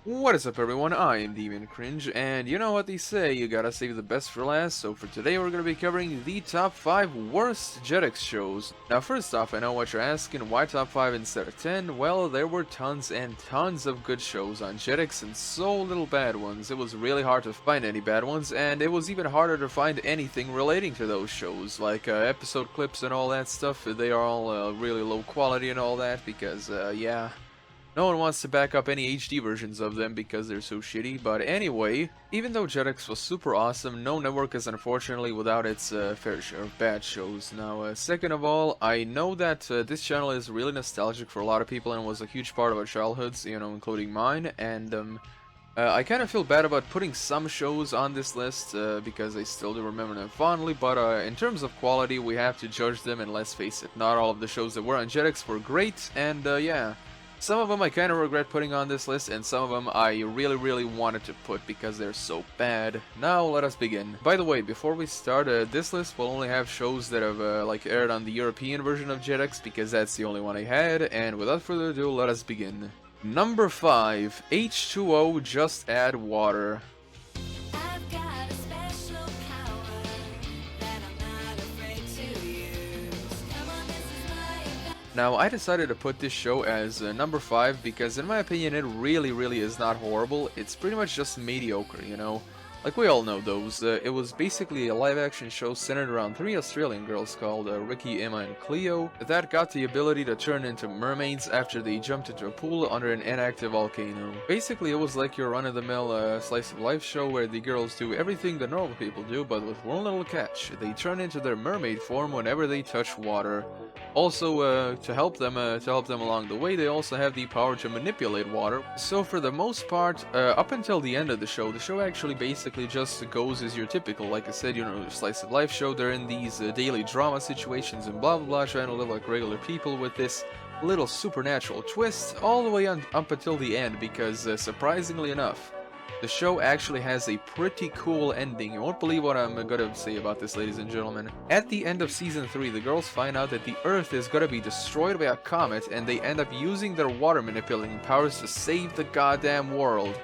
What is up everyone, I am Demon Cringe, and you know what they say, you gotta save the best for last, so for today we're gonna be covering the top 5 worst Jetix shows. Now first off, I know what you're asking, why top 5 instead of 10? Well, there were tons and tons of good shows on Jetix and so little bad ones. It was really hard to find any bad ones, and it was even harder to find anything relating to those shows, like episode clips and all that stuff. They are all really low quality and all that, because yeah. No one wants to back up any HD versions of them because they're so shitty, but anyway, even though Jetix was super awesome, no network is unfortunately without its fair share of bad shows. Now, second of all, I know that this channel is really nostalgic for a lot of people and was a huge part of our childhoods, you know, including mine, and I kind of feel bad about putting some shows on this list because I still do remember them fondly, but in terms of quality, we have to judge them, and let's face it, not all of the shows that were on Jetix were great, and yeah. Some of them I kind of regret putting on this list, and some of them I really wanted to put because they're so bad. Now let us begin. By the way, before we start, this list will only have shows that have like aired on the European version of Jetix because that's the only one I had, and without further ado, let us begin. Number 5, H2O Just Add Water. Now, I decided to put this show as number 5 because in my opinion it really is not horrible. It's pretty much just mediocre, you know? Like we all know those. It was basically a live-action show centered around 3 Australian girls called Ricky, Emma, and Cleo that got the ability to turn into mermaids after they jumped into a pool under an inactive volcano. Basically, it was like your run-of-the-mill slice-of-life show where the girls do everything the normal people do, but with one little catch. They turn into their mermaid form whenever they touch water. Also, to help them along the way, they also have the power to manipulate water. So for the most part, up until the end of the show actually basically just goes as your typical, like I said, you know, slice of life show. They're in these daily drama situations and blah blah blah, trying to live like regular people with this little supernatural twist all the way up until the end, because surprisingly enough, the show actually has a pretty cool ending. You won't believe what I'm gonna say about this, ladies and gentlemen. At the end of season 3, the girls find out that the Earth is gonna be destroyed by a comet, and they end up using their water manipulating powers to save the goddamn world.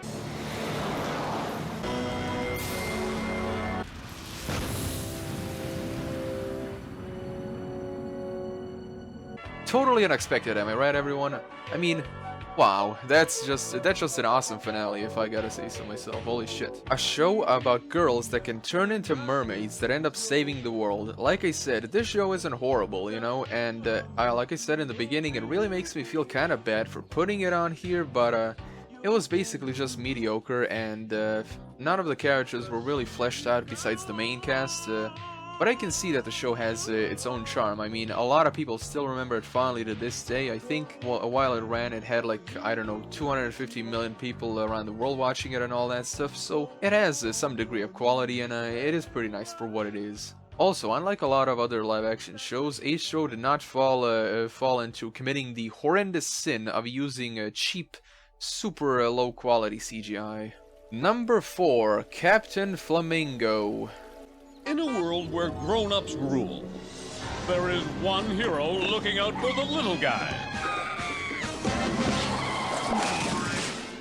Totally unexpected, am I right, everyone? I mean, wow, that's just an awesome finale, if I gotta say so myself. Holy shit. A show about girls that can turn into mermaids that end up saving the world. Like I said, this show isn't horrible, you know, and like I said in the beginning, it really makes me feel kind of bad for putting it on here, but it was basically just mediocre, and none of the characters were really fleshed out besides the main cast. But I can see that the show has its own charm. I mean, a lot of people still remember it fondly to this day. I think while it ran, it had like, I don't know, 250 million people around the world watching it and all that stuff. So it has some degree of quality, and it is pretty nice for what it is. Also, unlike a lot of other live-action shows, H2O did not fall into committing the horrendous sin of using cheap, super low-quality CGI. Number 4, Captain Flamingo. In a world where grown-ups rule, there is one hero looking out for the little guy.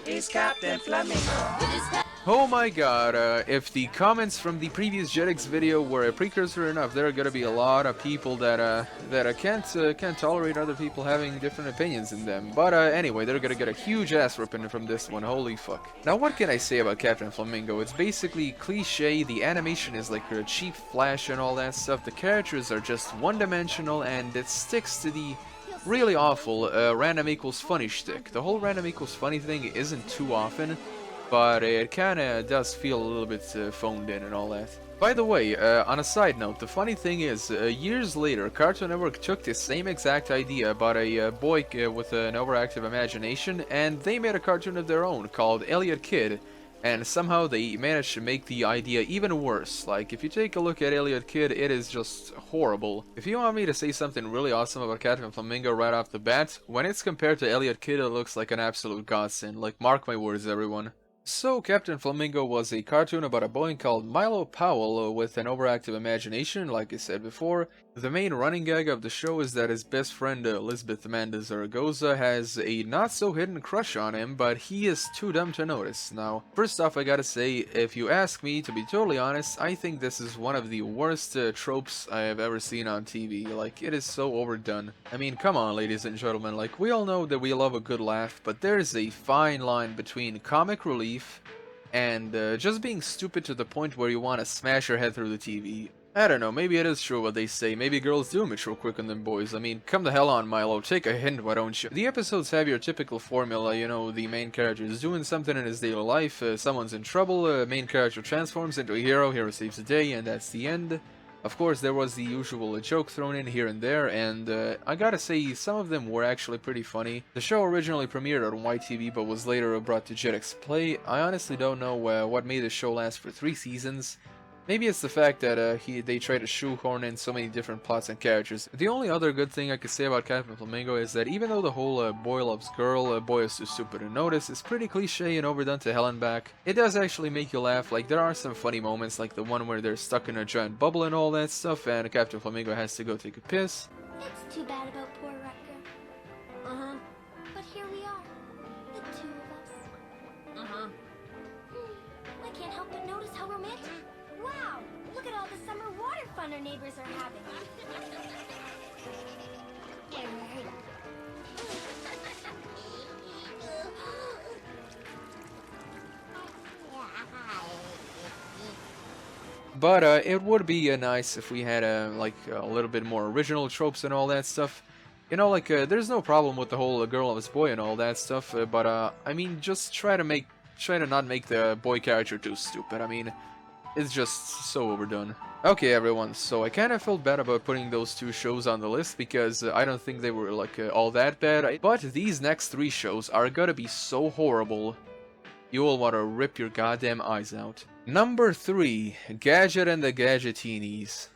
He's Captain Flamingo. Oh my god, if the comments from the previous Jetix video were a precursor enough, there are gonna be a lot of people that can't tolerate other people having different opinions than them. But anyway, they're gonna get a huge ass ripping from this one, holy fuck. Now what can I say about Captain Flamingo? It's basically cliche, the animation is like a cheap Flash and all that stuff, the characters are just one-dimensional, and it sticks to the really awful random equals funny shtick. The whole random equals funny thing isn't too often, but it kinda does feel a little bit phoned in and all that. By the way, on a side note, the funny thing is, years later, Cartoon Network took this same exact idea about a boy with an overactive imagination, and they made a cartoon of their own called Elliot Kid, and somehow they managed to make the idea even worse. Like, if you take a look at Elliot Kid, it is just horrible. If you want me to say something really awesome about Captain Flamingo right off the bat, when it's compared to Elliot Kid, it looks like an absolute godsend. Like, mark my words, everyone. So, Captain Flamingo was a cartoon about a boy called Milo Powell with an overactive imagination, like I said before. The main running gag of the show is that his best friend Elizabeth Amanda Zaragoza has a not-so-hidden crush on him, but he is too dumb to notice. Now, first off, I gotta say, if you ask me, to be totally honest, I think this is one of the worst tropes I have ever seen on TV. Like, it is so overdone. I mean, come on, ladies and gentlemen, like, we all know that we love a good laugh, but there's a fine line between comic relief and just being stupid to the point where you want to smash your head through the TV. I don't know, maybe it is true what they say, maybe girls do mature quicker than boys. I mean, come the hell on, Milo, take a hint, why don't you? The episodes have your typical formula, you know, the main character is doing something in his daily life, someone's in trouble, main character transforms into a hero saves the day, and that's the end. Of course, there was the usual joke thrown in here and there, and I gotta say, some of them were actually pretty funny. The show originally premiered on YTV, but was later brought to Jetix Play. I honestly don't know what made the show last for 3 seasons. Maybe it's the fact that they tried to shoehorn in so many different plots and characters. The only other good thing I could say about Captain Flamingo is that even though the whole boy loves girl, boy is too stupid to notice is pretty cliche and overdone to hell and back, it does actually make you laugh. Like, there are some funny moments, like the one where they're stuck in a giant bubble and all that stuff, and Captain Flamingo has to go take a piss. It's too bad about poor Rutger. Uh-huh. But here we are, the 2 of us. Uh-huh. I can't help but notice how romantic. Wow! Look at all the summer water fun our neighbors are having. But it would be nice if we had like a little bit more original tropes and all that stuff. You know, like there's no problem with the whole girl loves boy and all that stuff, but I mean, just try to not make the boy character too stupid. I mean, it's just so overdone. Okay, everyone, so I kind of felt bad about putting those 2 shows on the list because I don't think they were like all that bad. But these next 3 shows are gonna be so horrible, you will want to rip your goddamn eyes out. Number 3, Gadget and the Gadgetinis.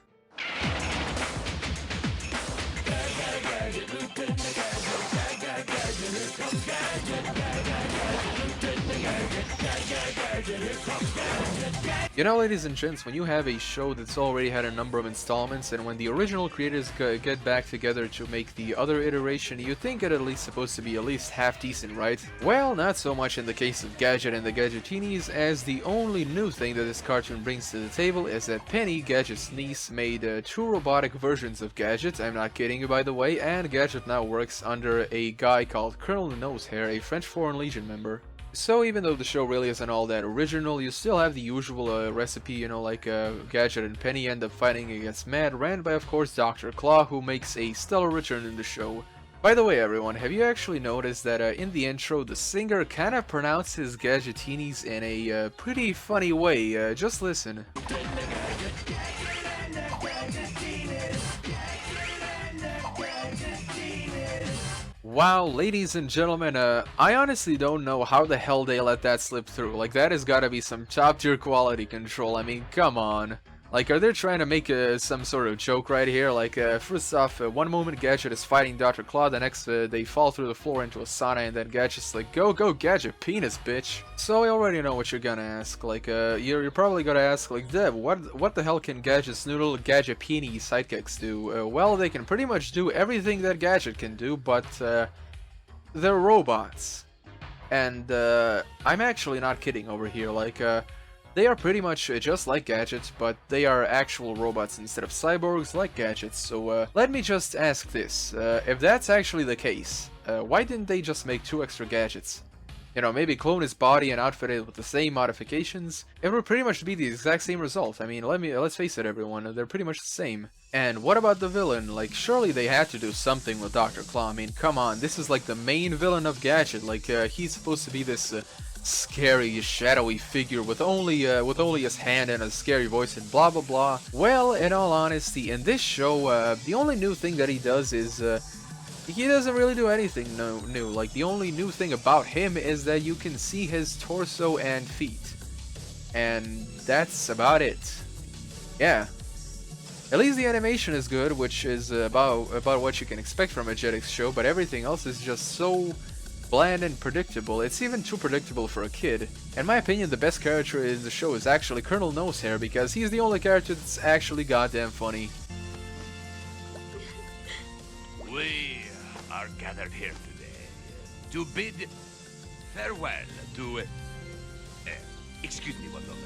You know, ladies and gents, when you have a show that's already had a number of installments, and when the original creators get back together to make the other iteration, you think it's at least supposed to be at least half decent, right? Well, not so much in the case of Gadget and the Gadgetinis, as the only new thing that this cartoon brings to the table is that Penny, Gadget's niece, made 2 robotic versions of Gadget. I'm not kidding you, by the way, and Gadget now works under a guy called Colonel Nosehair, a French Foreign Legion member. So even though the show really isn't all that original, you still have the usual recipe, you know, like Gadget and Penny end up fighting against Mad, ran by, of course, Dr. Claw, who makes a stellar return in the show. By the way, everyone, have you actually noticed that in the intro, the singer kind of pronounces Gadgetinis in a pretty funny way? Just listen. Wow, ladies and gentlemen, I honestly don't know how the hell they let that slip through. Like, that has gotta be some top-tier quality control. I mean, come on. Like, are they trying to make some sort of joke right here? Like, first off, one moment Gadget is fighting Dr. Claw, the next they fall through the floor into a sauna, and then Gadget's like, go, Gadget, penis, bitch. So I already know what you're gonna ask. Like, you're probably gonna ask, like, Dev, what the hell can Gadget's noodle Gadget peenie sidekicks do? Well, they can pretty much do everything that Gadget can do, but they're robots. And I'm actually not kidding over here. Like, they are pretty much just like Gadget, but they are actual robots instead of cyborgs like Gadget. So let me just ask this, if that's actually the case, why didn't they just make 2 extra Gadgets? You know, maybe clone his body and outfit it with the same modifications? It would pretty much be the exact same result. I mean, let's face it, everyone, they're pretty much the same. And what about the villain? Like, surely they had to do something with Dr. Claw. I mean, come on, this is like the main villain of Gadget. Like, he's supposed to be this scary, shadowy figure with only his hand and a scary voice and blah blah blah. Well, in all honesty, in this show, the only new thing that he does is he doesn't really do anything new. Like, the only new thing about him is that you can see his torso and feet, and that's about it. Yeah. At least the animation is good, which is about what you can expect from a Jetix show, but everything else is just so bland and predictable. It's even too predictable for a kid. In my opinion, the best character in the show is actually Colonel Nosehair, because he's the only character that's actually goddamn funny. We are gathered here today to bid farewell to... excuse me one moment.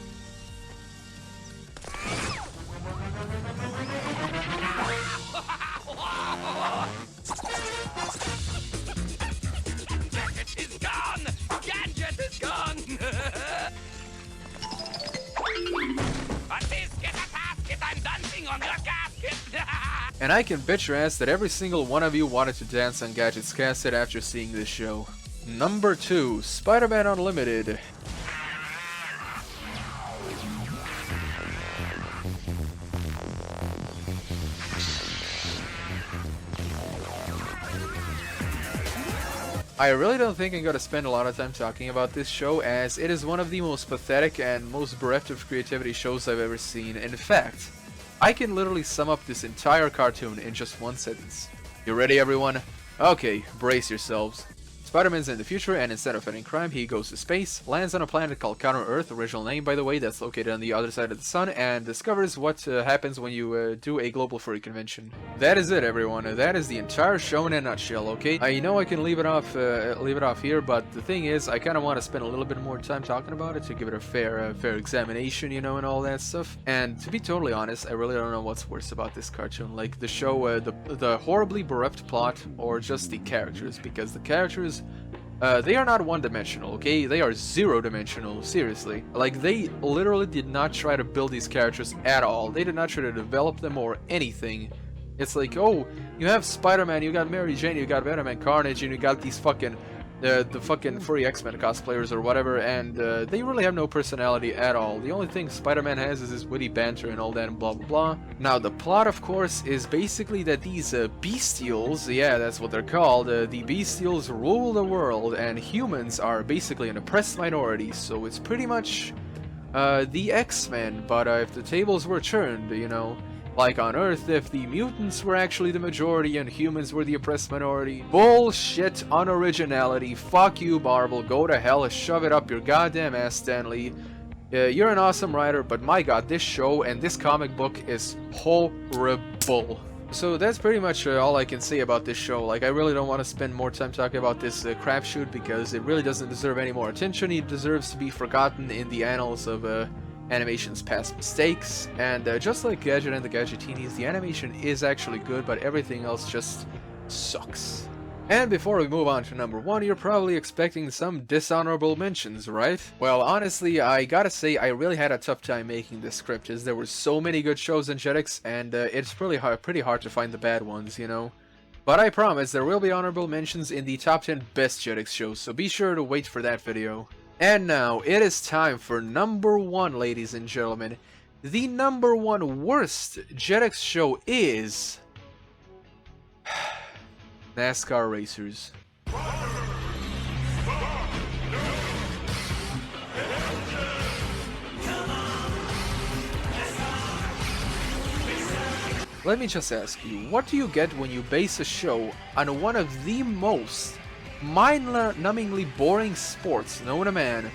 Gadget is gone! Gadget is gone! At least get a casket! I'm dancing on your casket! And I can bet your ass that every single one of you wanted to dance on Gadget's casket after seeing this show. Number 2, Spiderman Unlimited. I really don't think I'm gonna spend a lot of time talking about this show, as it is one of the most pathetic and most bereft of creativity shows I've ever seen. In fact, I can literally sum up this entire cartoon in just one sentence. You ready, everyone? Okay, brace yourselves. Spider-Man's in the future, and instead of fighting crime, he goes to space, lands on a planet called Counter-Earth, original name by the way, that's located on the other side of the sun, and discovers what happens when you do a global furry convention. That is it, everyone. That is the entire show in a nutshell, okay? I know I can leave it off here, but the thing is, I kind of want to spend a little bit more time talking about it to give it a fair examination, you know, and all that stuff. And to be totally honest, I really don't know what's worse about this cartoon, like the show, the horribly bereft plot, or just the characters, because the characters, they are not one-dimensional, okay? They are zero-dimensional, seriously. Like, they literally did not try to build these characters at all. They did not try to develop them or anything. It's like, oh, you have Spider-Man, you got Mary Jane, you got Venom and Carnage, and you got these fucking the fucking furry X-Men cosplayers or whatever, and they really have no personality at all. The only thing Spider-Man has is his witty banter and all that and blah blah blah. Now the plot, of course, is basically that these bestials, yeah, that's what they're called, the bestials rule the world, and humans are basically an oppressed minority, so it's pretty much the X-Men, but if the tables were turned, you know. Like on Earth, if the mutants were actually the majority and humans were the oppressed minority. Bullshit, unoriginality, fuck you Marvel, go to hell, shove it up your goddamn ass, Stan Lee. You're an awesome writer, but my god, this show and this comic book is horrible. So that's pretty much all I can say about this show. Like, I really don't want to spend more time talking about this crapshoot, because it really doesn't deserve any more attention. It deserves to be forgotten in the annals of animation's past mistakes, and just like Gadget and the Gadgetinis, the animation is actually good, but everything else just sucks. And before we move on to number 1, you're probably expecting some dishonorable mentions, right? Well, honestly, I gotta say, I really had a tough time making this script, as there were so many good shows in Jetix, and it's really pretty hard to find the bad ones, you know? But I promise there will be honorable mentions in the top 10 best Jetix shows, so be sure to wait for that video. And now, it is time for number 1, ladies and gentlemen. The number 1 worst Jetix show is... NASCAR Racers. Let me just ask you, what do you get when you base a show on one of the most mind-numbingly boring sports known to man?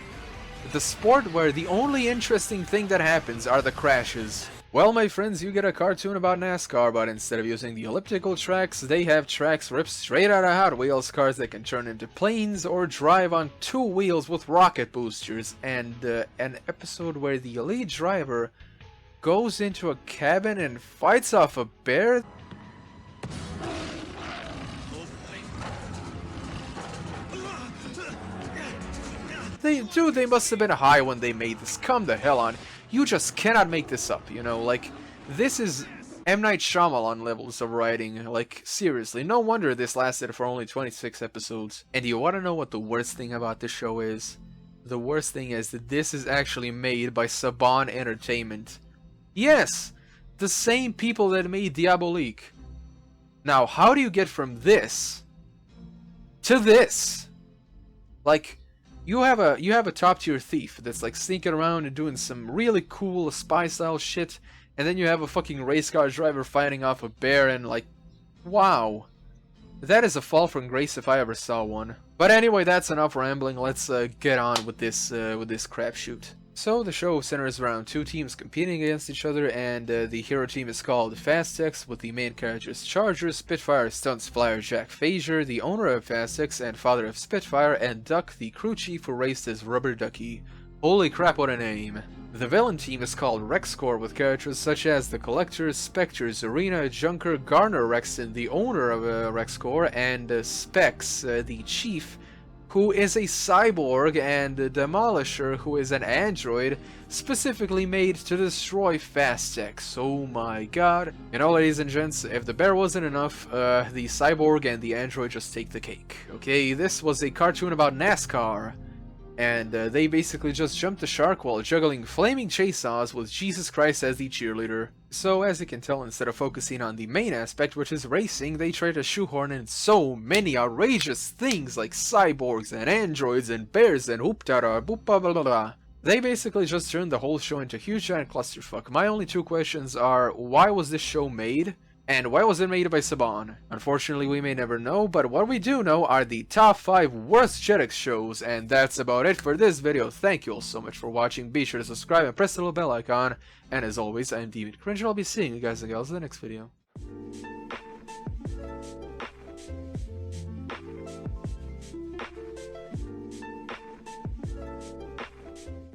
The sport where the only interesting thing that happens are the crashes. Well, my friends, you get a cartoon about NASCAR, but instead of using the elliptical tracks, they have tracks ripped straight out of Hot Wheels cars that can turn into planes or drive on 2 wheels with rocket boosters, and an episode where the lead driver goes into a cabin and fights off a bear. They must have been high when they made this. Come the hell on. You just cannot make this up, you know, like, this is M. Night Shyamalan levels of writing, like, seriously, no wonder this lasted for only 26 episodes. And you wanna know what the worst thing about this show is? The worst thing is that this is actually made by Saban Entertainment. Yes! The same people that made Diabolique. Now, how do you get from this to this? Like, you have a top tier thief that's like sneaking around and doing some really cool spy style shit, and then you have a fucking race car driver fighting off a bear, and like, wow. That is a fall from grace if I ever saw one. But anyway, that's enough rambling. Let's get on with this crapshoot. So the show centers around two teams competing against each other, and the hero team is called Fastex, with the main characters Charger, Spitfire, Stunts Flyer Jack Frazier, the owner of Fastex and father of Spitfire, and Duck, the crew chief who raced as Rubber Ducky. Holy crap, what a name. The villain team is called Rexcore, with characters such as the Collector, Spectre, Zarina, Junker, Garner Rexton, the owner of Rexcore, and Specs, the chief, who is a cyborg, and Demolisher, who is an android, specifically made to destroy Fastex. Oh my god. You know, ladies and gents, if the bear wasn't enough, the cyborg and the android just take the cake. Okay, this was a cartoon about NASCAR. And they basically just jumped the shark while juggling flaming chainsaws with Jesus Christ as the cheerleader. So as you can tell, instead of focusing on the main aspect, which is racing, they try to shoehorn in so many outrageous things like cyborgs and androids and bears and oop-da-da, boop-ba-ba-da-da. They basically just turned the whole show into a huge giant clusterfuck. My only two questions are, why was this show made? And why was it made by Saban? Unfortunately, we may never know, but what we do know are the top 5 worst Jetix shows, and that's about it for this video. Thank you all so much for watching. Be sure to subscribe and press the little bell icon. And as always, I'm Demon Cringe, and I'll be seeing you guys and gals in the next video.